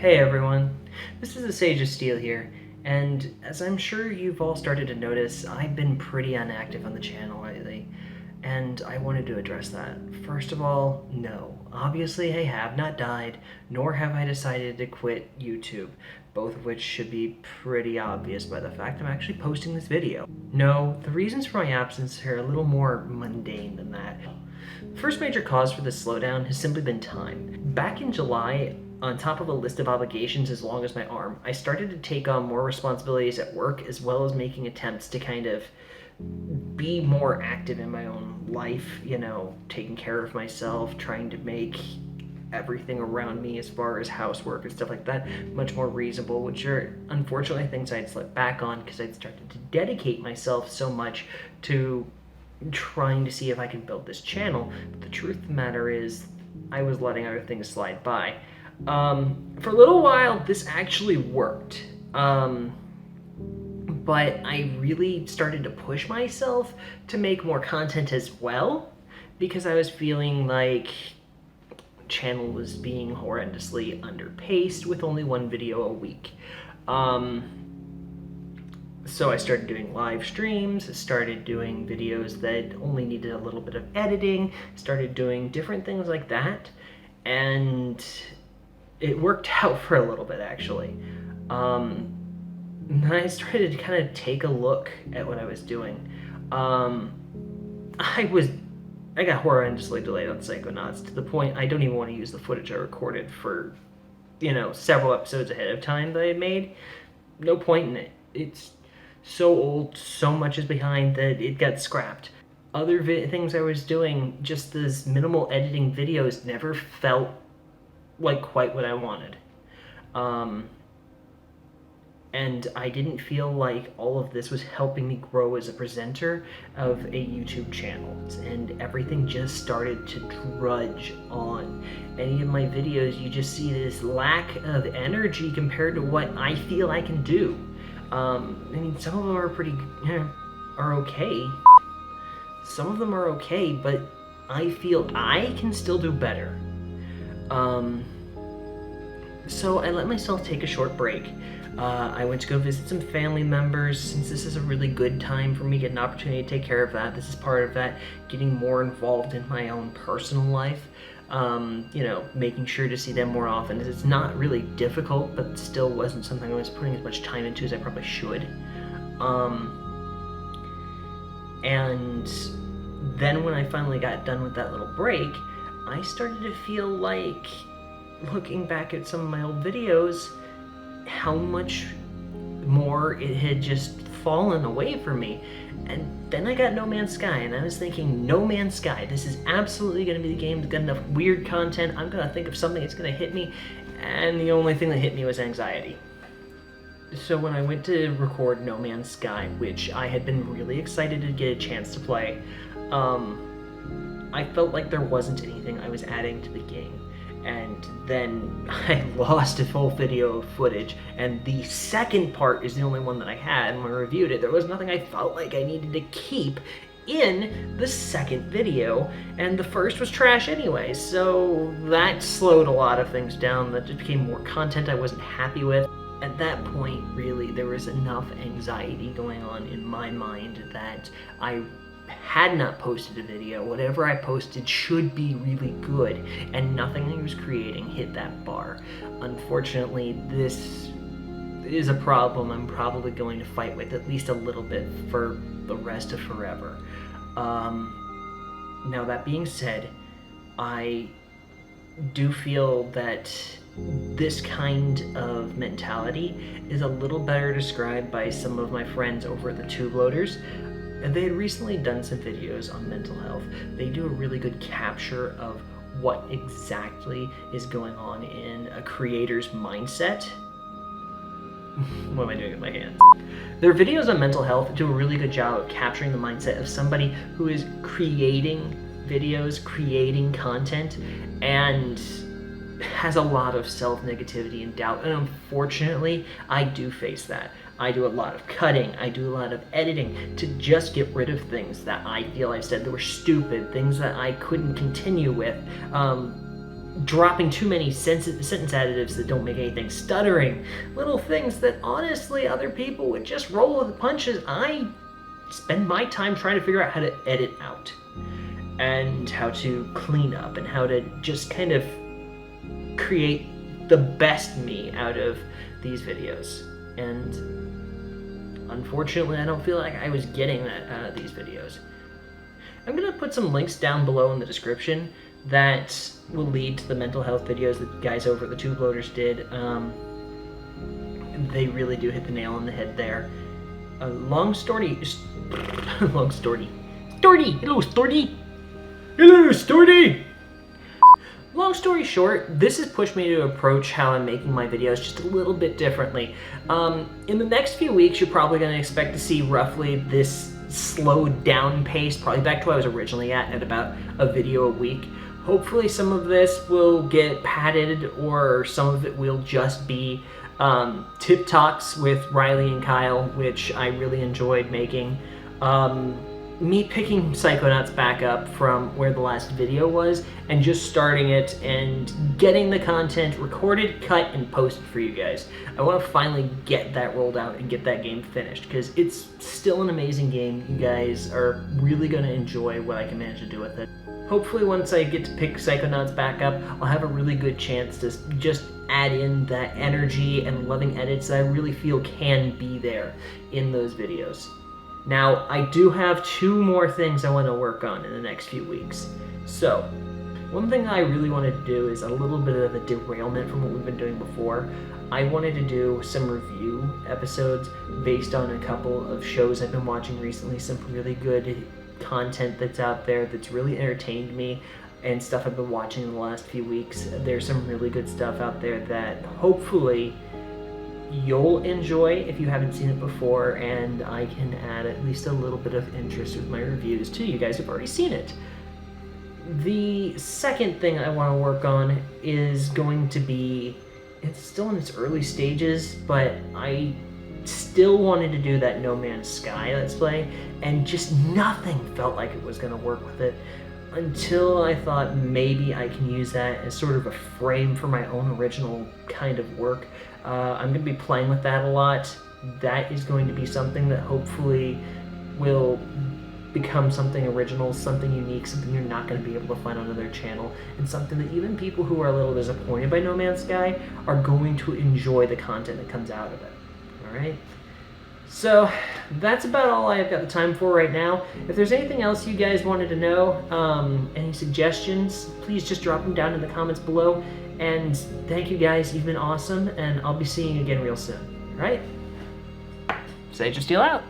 Hey everyone, this is the Sage of Steel here, and as I'm sure you've all started to notice, I've been pretty inactive on the channel lately, and I wanted to address that. First of all, no. Obviously I have not died, nor have I decided to quit YouTube, both of which should be pretty obvious by the fact I'm actually posting this video. No, the reasons for my absence are a little more mundane than that. The first major cause for this slowdown has simply been time. Back in July, on top of a list of obligations as long as my arm, I started to take on more responsibilities at work as well as making attempts to kind of be more active in my own life, taking care of myself, trying to make everything around me as far as housework and stuff like that much more reasonable, which are unfortunately things I'd slipped back on because I'd started to dedicate myself so much to trying to see if I can build this channel. But the truth of the matter is I was letting other things slide by. For a little while this actually worked, but I really started to push myself to make more content as well because I was feeling like channel was being horrendously underpaced with only one video a week. So I started doing live streams, started doing videos that only needed a little bit of editing, started doing different things like that, and it worked out for a little bit actually. Then I started to kind of take a look at what I was doing. I got horrendously delayed on Psychonauts to the point I don't even want to use the footage I recorded for, several episodes ahead of time that I had made. No point in it. It's so old, so much is behind that it got scrapped. Other things I was doing, just those minimal editing videos, never felt like quite what I wanted. And I didn't feel like all of this was helping me grow as a presenter of a YouTube channel, and everything just started to drudge on. Any of my videos, you just see this lack of energy compared to what I feel I can do. I mean, some of them are are okay. Some of them are okay, but I feel I can still do better. So I let myself take a short break. I went to go visit some family members, since this is a really good time for me to get an opportunity to take care of that. This is part of that, getting more involved in my own personal life. Making sure to see them more often. It's not really difficult, but still wasn't something I was putting as much time into as I probably should. And then when I finally got done with that little break, I started to feel like, looking back at some of my old videos, how much more it had just fallen away from me. And then I got No Man's Sky, and I was thinking, No Man's Sky, this is absolutely going to be the game that's got enough weird content. I'm going to think of something that's going to hit me, and the only thing that hit me was anxiety. So when I went to record No Man's Sky, which I had been really excited to get a chance to play, I felt like there wasn't anything I was adding to the game. And then I lost a full video of footage, and the second part is the only one that I had, and when I reviewed it, there was nothing I felt like I needed to keep in the second video, and the first was trash anyway, so that slowed a lot of things down. That just became more content I wasn't happy with. At that point, really, there was enough anxiety going on in my mind that I had not posted a video. Whatever I posted should be really good, and nothing I was creating hit that bar. Unfortunately, this is a problem I'm probably going to fight with at least a little bit for the rest of forever. Now that being said, I do feel that this kind of mentality is a little better described by some of my friends over at the Tube Loaders. And they had recently done some videos on mental health. They do a really good capture of what exactly is going on in a creator's mindset. What am I doing with my hands? Their videos on mental health do a really good job of capturing the mindset of somebody who is creating videos, creating content, and has a lot of self-negativity and doubt. And unfortunately, I do face that. I do a lot of cutting, I do a lot of editing to just get rid of things that I feel I said that were stupid, things that I couldn't continue with. dropping too many sentence additives that don't make anything, stuttering, little things that honestly other people would just roll with the punches. I spend my time trying to figure out how to edit out and how to clean up and how to just kind of create the best me out of these videos. And unfortunately, I don't feel like I was getting that out of these videos. I'm gonna put some links down below in the description that will lead to the mental health videos that guys over at the Tube Loaders did. They really do hit the nail on the head there. Long story. Hello, Storty. Hello, Storty! Long story short, this has pushed me to approach how I'm making my videos just a little bit differently. In the next few weeks, you're probably going to expect to see roughly this slowed down pace, probably back to what I was originally at about a video a week. Hopefully some of this will get padded, or some of it will just be tip talks with Riley and Kyle, which I really enjoyed making. Me picking Psychonauts back up from where the last video was and just starting it and getting the content recorded, cut, and posted for you guys. I want to finally get that rolled out and get that game finished, because it's still an amazing game. You guys are really going to enjoy what I can manage to do with it. Hopefully once I get to pick Psychonauts back up, I'll have a really good chance to just add in that energy and loving edits that I really feel can be there in those videos. Now, I do have 2 more things I want to work on in the next few weeks. So, one thing I really wanted to do is a little bit of a derailment from what we've been doing before. I wanted to do some review episodes based on a couple of shows I've been watching recently, some really good content that's out there that's really entertained me, and stuff I've been watching in the last few weeks. There's some really good stuff out there that hopefully you'll enjoy if you haven't seen it before, and I can add at least a little bit of interest with my reviews too. You guys have already seen it. The second thing I want to work on is going to be, it's still in its early stages, but I still wanted to do that No Man's Sky Let's Play, and just nothing felt like it was going to work with it, until I thought maybe I can use that as sort of a frame for my own original kind of work. I'm going to be playing with that a lot. That is going to be something that hopefully will become something original, something unique, something you're not going to be able to find on another channel, and something that even people who are a little disappointed by No Man's Sky are going to enjoy the content that comes out of it. Alright? So, that's about all I've got the time for right now. If there's anything else you guys wanted to know, any suggestions, please just drop them down in the comments below. And thank you guys, you've been awesome, and I'll be seeing you again real soon. Alright? Sage of Steel out!